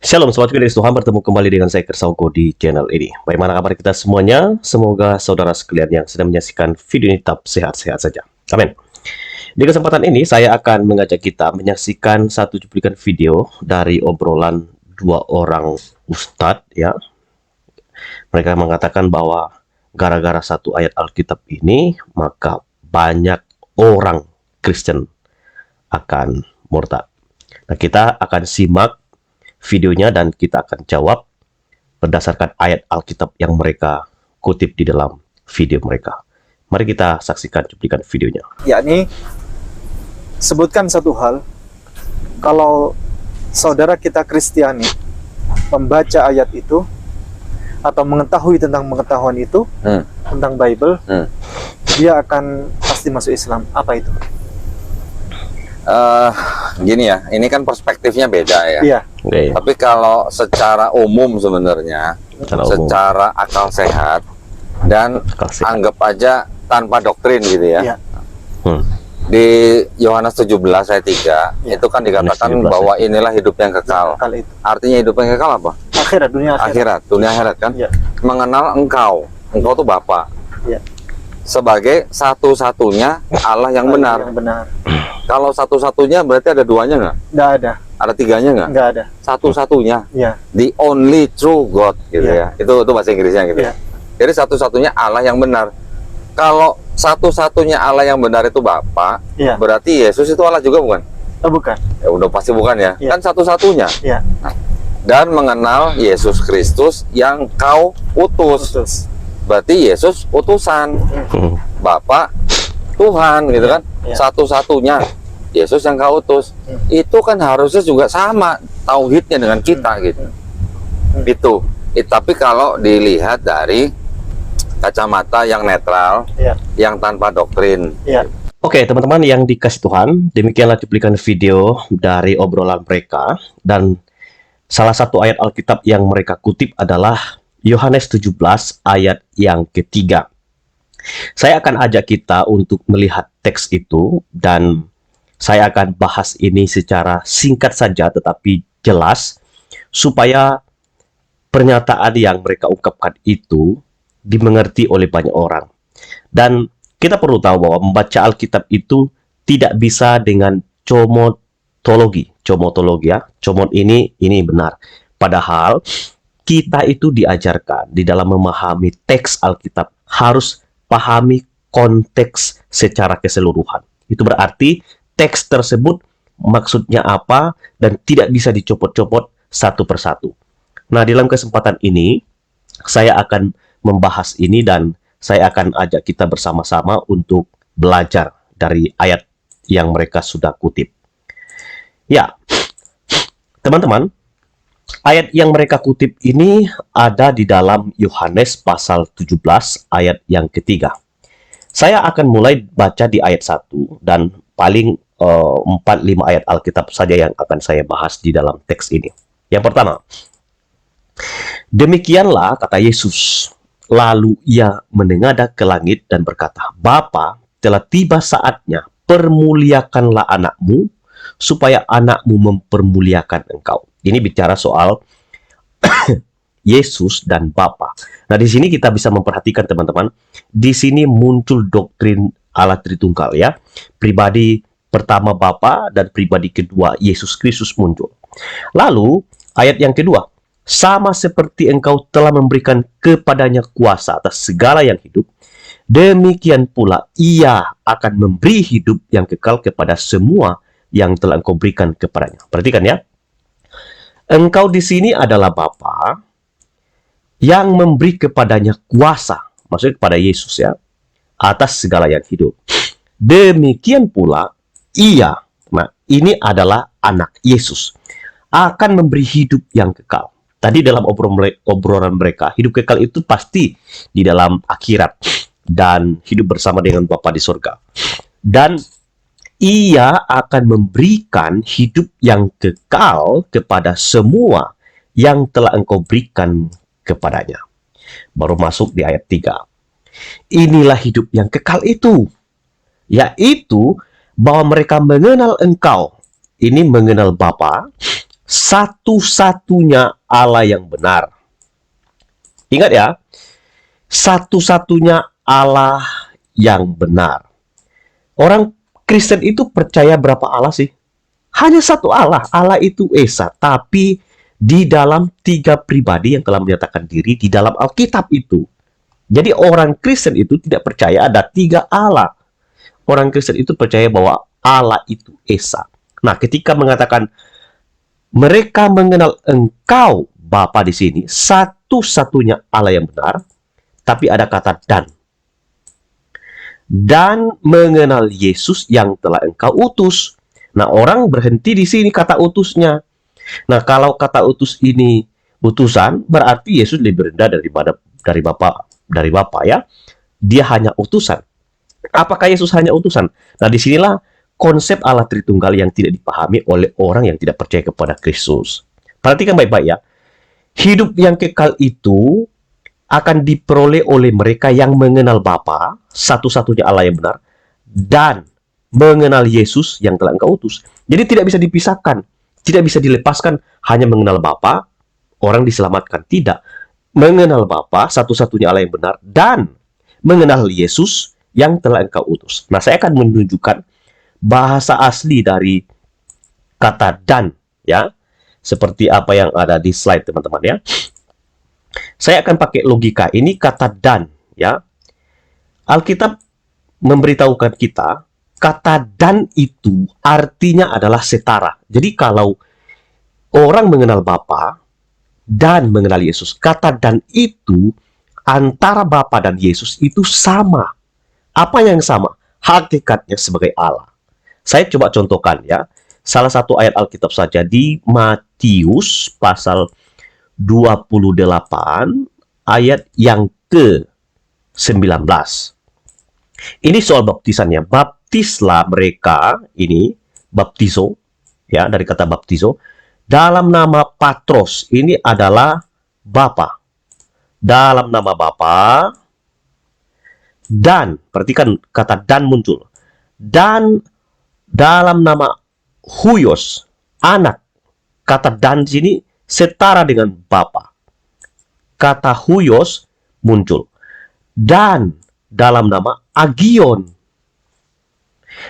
Shalom, sobat dari Tuhan, bertemu kembali dengan saya Kersauko di channel ini. Bagaimana kabar kita semuanya? Semoga saudara sekalian yang sedang menyaksikan video ini tetap sehat-sehat saja. Amin. Di kesempatan ini saya akan mengajak kita menyaksikan satu cuplikan video dari obrolan dua orang ustadz ya. Mereka mengatakan bahwa gara-gara satu ayat Alkitab ini maka banyak orang Kristen akan murtad. Nah, kita akan simak videonya dan kita akan jawab berdasarkan ayat Alkitab yang mereka kutip di dalam video mereka. Mari kita saksikan cuplikan videonya. Yakni sebutkan satu hal, kalau saudara kita Kristiani membaca ayat itu atau mengetahui tentang pengetahuan itu tentang Bible, dia akan pasti masuk Islam. Apa itu? Gini ya, ini kan perspektifnya beda ya. Iya. Okay. Tapi kalau secara umum sebenarnya, secara akal sehat dan anggap aja tanpa doktrin gitu ya. Iya. Di Yohanes 17 ayat 3 itu kan dikatakan bahwa inilah hidup yang kekal. Artinya hidup yang kekal apa? Akhirat, dunia akhirat. Dunia akhirat kan? Ya. Mengenal engkau tuh Bapa. Ya. Sebagai satu-satunya Allah yang benar. Yang benar. Kalau satu-satunya berarti ada duanya nggak? Nggak ada. Ada tiganya nggak? Nggak ada. Satu-satunya. Ya. The only true God gitu ya. Itu bahasa Inggrisnya gitu. Ya. Jadi satu-satunya Allah yang benar. Kalau satu-satunya Allah yang benar itu Bapa, Ya. berarti Yesus itu Allah juga bukan? Oh, bukan. Ya udah pasti bukan ya. Ya. Kan satu-satunya. Ya. Dan mengenal Yesus Kristus yang kau utus. Berarti Yesus utusan. Bapa Tuhan gitu kan. Ya. Satu-satunya Yesus yang kau utus. Itu kan harusnya juga sama tauhidnya dengan kita gitu. Gitu. Tapi kalau dilihat dari kacamata yang netral, yang tanpa doktrin. Oke, teman-teman yang dikasih Tuhan, demikianlah cuplikan video dari obrolan mereka. Dan salah satu ayat Alkitab yang mereka kutip adalah Yohanes 17 ayat yang ketiga. Saya akan ajak kita untuk melihat teks itu dan saya akan bahas ini secara singkat saja tetapi jelas supaya pernyataan yang mereka ungkapkan itu dimengerti oleh banyak orang. Dan kita perlu tahu bahwa membaca Alkitab itu tidak bisa dengan comotologi ya. Comot ini benar. Padahal kita itu diajarkan di dalam memahami teks Alkitab harus pahami konteks secara keseluruhan. Itu berarti teks tersebut maksudnya apa dan tidak bisa dicopot-copot satu persatu. Nah, dalam kesempatan ini saya akan membahas ini dan saya akan ajak kita bersama-sama untuk belajar dari ayat yang mereka sudah kutip. Ya, teman-teman, ayat yang mereka kutip ini ada di dalam Yohanes pasal 17 ayat yang ketiga. Saya akan mulai baca di ayat 1 dan paling 4-5 ayat Alkitab saja yang akan saya bahas di dalam teks ini. Yang pertama, demikianlah kata Yesus. Lalu ia menengadah ke langit dan berkata, Bapa, telah tiba saatnya, permuliakanlah anakmu, supaya anakmu mempermuliakan engkau. Ini bicara soal Yesus dan Bapa. Nah, di sini kita bisa memperhatikan teman-teman, di sini muncul doktrin Allah Tritunggal ya. Pribadi pertama Bapa dan pribadi kedua Yesus Kristus muncul. Lalu ayat yang kedua, sama seperti engkau telah memberikan kepadanya kuasa atas segala yang hidup, demikian pula ia akan memberi hidup yang kekal kepada semua yang telah engkau berikan kepadanya. Perhatikan ya. Engkau di sini adalah Bapa yang memberi kepadanya kuasa, maksudnya kepada Yesus ya, atas segala yang hidup. Demikian pula ia, nah ini adalah anak Yesus, akan memberi hidup yang kekal. Tadi dalam obrolan mereka, hidup kekal itu pasti di dalam akhirat dan hidup bersama dengan Bapa di surga. Dan ia akan memberikan hidup yang kekal kepada semua yang telah engkau berikan kepadanya. Baru masuk di ayat 3. Inilah hidup yang kekal itu, yaitu bahwa mereka mengenal engkau. Ini mengenal Bapa satu-satunya Allah yang benar. Ingat ya, satu-satunya Allah yang benar. Orang Kristen itu percaya berapa Allah sih? Hanya satu Allah. Allah itu Esa. Tapi di dalam 3 pribadi yang telah menyatakan diri di dalam Alkitab itu. Jadi orang Kristen itu tidak percaya ada 3 Allah. Orang Kristen itu percaya bahwa Allah itu Esa. Nah, ketika mengatakan mereka mengenal Engkau Bapa di sini, satu-satunya Allah yang benar, tapi ada kata dan mengenal Yesus yang telah Engkau utus. Nah, orang berhenti di sini kata utusnya. Nah, kalau kata utus ini utusan, berarti Yesus lebih rendah dari Bapa ya. Dia hanya utusan. Apakah Yesus hanya utusan? Nah, disinilah konsep Allah Tritunggal yang tidak dipahami oleh orang yang tidak percaya kepada Kristus. Perhatikan baik-baik ya. Hidup yang kekal itu akan diperoleh oleh mereka yang mengenal Bapa, satu-satunya Allah yang benar, dan mengenal Yesus yang telah Engkau utus. Jadi tidak bisa dipisahkan, tidak bisa dilepaskan hanya mengenal Bapa, orang diselamatkan. Tidak. Mengenal Bapa, satu-satunya Allah yang benar, dan mengenal Yesus yang telah Engkau utus. Nah, saya akan menunjukkan bahasa asli dari kata dan, ya, seperti apa yang ada di slide teman-teman ya. Saya akan pakai logika. Ini kata dan, ya. Alkitab memberitahukan kita kata dan itu artinya adalah setara. Jadi kalau orang mengenal Bapa dan mengenal Yesus, kata dan itu antara Bapa dan Yesus itu sama. Apa yang sama? Hakikatnya sebagai Allah. Saya coba contohkan ya. Salah satu ayat Alkitab saja di Matius pasal 28 ayat yang ke-19. Ini soal baptisannya. Baptislah mereka, ini baptizo ya, dari kata baptizo, dalam nama Patros. Ini adalah Bapa. Dalam nama Bapa, dan perhatikan kata dan muncul. Dan dalam nama Huios, anak. Kata dan di sini setara dengan Bapa. Kata Huios muncul. Dan dalam nama Agion.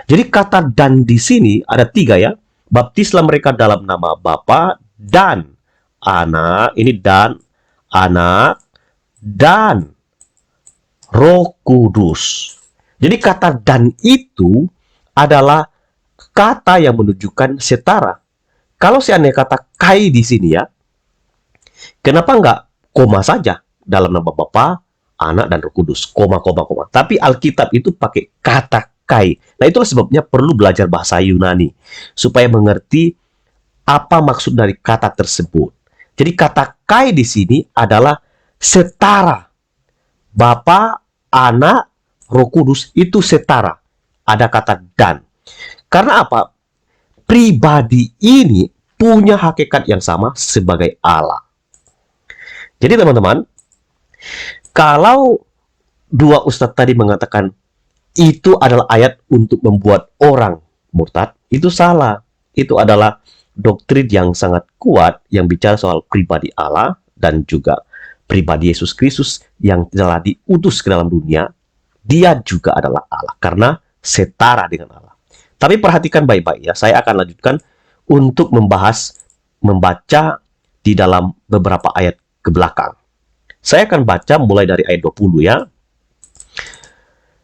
Jadi kata dan di sini ada 3 ya. Baptislah mereka dalam nama Bapa dan anak. Ini dan anak dan Roh Kudus. Jadi kata dan itu adalah kata yang menunjukkan setara. Kalau seandainya kata kai di sini ya, kenapa enggak koma saja dalam nama Bapa, Anak, dan Roh Kudus? Koma. Tapi Alkitab itu pakai kata kai. Nah, itulah sebabnya perlu belajar bahasa Yunani supaya mengerti apa maksud dari kata tersebut. Jadi kata kai di sini adalah setara. Bapa, Anak, Roh Kudus itu setara. Ada kata dan. Karena apa? Pribadi ini punya hakikat yang sama sebagai Allah. Jadi teman-teman, kalau 2 ustadz tadi mengatakan itu adalah ayat untuk membuat orang murtad, itu salah. Itu adalah doktrin yang sangat kuat yang bicara soal pribadi Allah dan juga pribadi Yesus Kristus yang telah diutus ke dalam dunia. Dia juga adalah Allah karena setara dengan Allah. Tapi perhatikan baik-baik ya, saya akan lanjutkan untuk membaca di dalam beberapa ayat ke belakang. Saya akan baca mulai dari ayat 20 ya.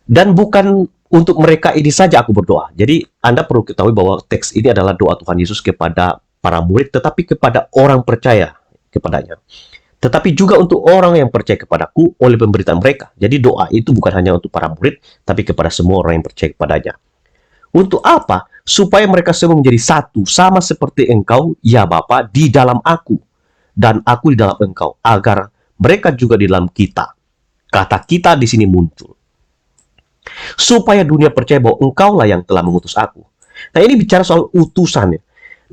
Dan bukan untuk mereka ini saja aku berdoa. Jadi Anda perlu ketahui bahwa teks ini adalah doa Tuhan Yesus kepada para murid, tetapi kepada orang percaya kepadanya. Tetapi juga untuk orang yang percaya kepadaku oleh pemberitaan mereka. Jadi doa itu bukan hanya untuk para murid, tapi kepada semua orang yang percaya kepadanya. Untuk apa? Supaya mereka semua menjadi satu, sama seperti Engkau, ya Bapa, di dalam aku, dan aku di dalam Engkau, agar mereka juga di dalam kita. Kata kita di sini muncul. Supaya dunia percaya bahwa Engkaulah yang telah mengutus aku. Nah, ini bicara soal utusannya.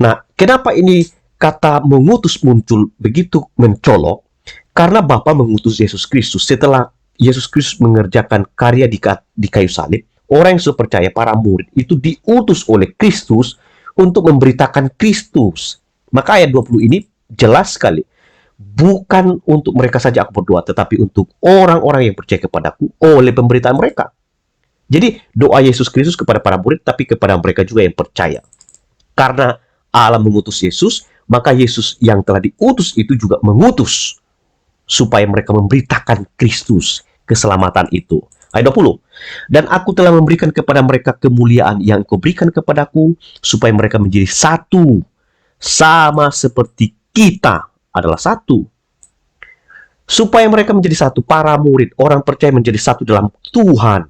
Nah, kenapa ini kata mengutus muncul begitu mencolok? Karena Bapa mengutus Yesus Kristus. Setelah Yesus Kristus mengerjakan karya di kayu salib, orang yang sudah percaya, para murid, itu diutus oleh Kristus untuk memberitakan Kristus. Maka ayat 20 ini jelas sekali. Bukan untuk mereka saja aku berdoa, tetapi untuk orang-orang yang percaya kepadaku oleh pemberitaan mereka. Jadi doa Yesus Kristus kepada para murid, tapi kepada mereka juga yang percaya. Karena Allah mengutus Yesus, maka Yesus yang telah diutus itu juga mengutus supaya mereka memberitakan Kristus, keselamatan itu. Ayat 20. Dan aku telah memberikan kepada mereka kemuliaan yang kau berikan kepadaku, supaya mereka menjadi satu, sama seperti kita adalah satu. Supaya mereka menjadi satu, para murid, orang percaya menjadi satu dalam Tuhan.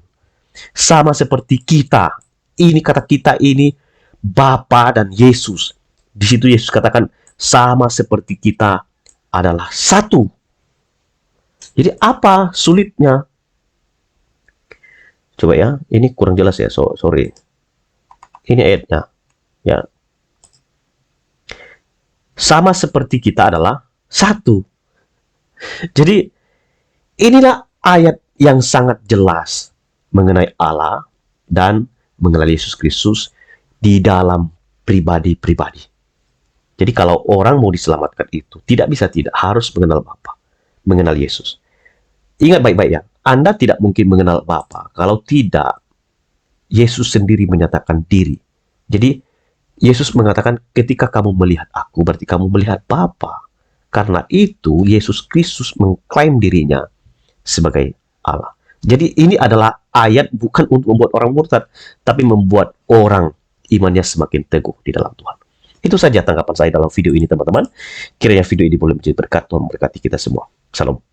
Sama seperti kita. Ini kata kita ini Bapa dan Yesus. Di situ Yesus katakan sama seperti kita adalah satu. Jadi apa sulitnya? Coba ya, ini kurang jelas ya, sorry. Ini ayatnya. Ya. Sama seperti kita adalah satu. Jadi inilah ayat yang sangat jelas mengenai Allah dan mengenai Yesus Kristus di dalam pribadi-pribadi. Jadi kalau orang mau diselamatkan itu tidak bisa tidak harus mengenal Bapa, mengenal Yesus. Ingat baik-baik ya, Anda tidak mungkin mengenal Bapa kalau tidak Yesus sendiri menyatakan diri. Jadi Yesus mengatakan ketika kamu melihat aku berarti kamu melihat Bapa. Karena itu Yesus Kristus mengklaim dirinya sebagai Allah. Jadi ini adalah ayat bukan untuk membuat orang murtad, tapi membuat orang imannya semakin teguh di dalam Tuhan. Itu saja tanggapan saya dalam video ini teman-teman. Kiranya video ini boleh menjadi berkat, Tuhan memberkati kita semua. Salam.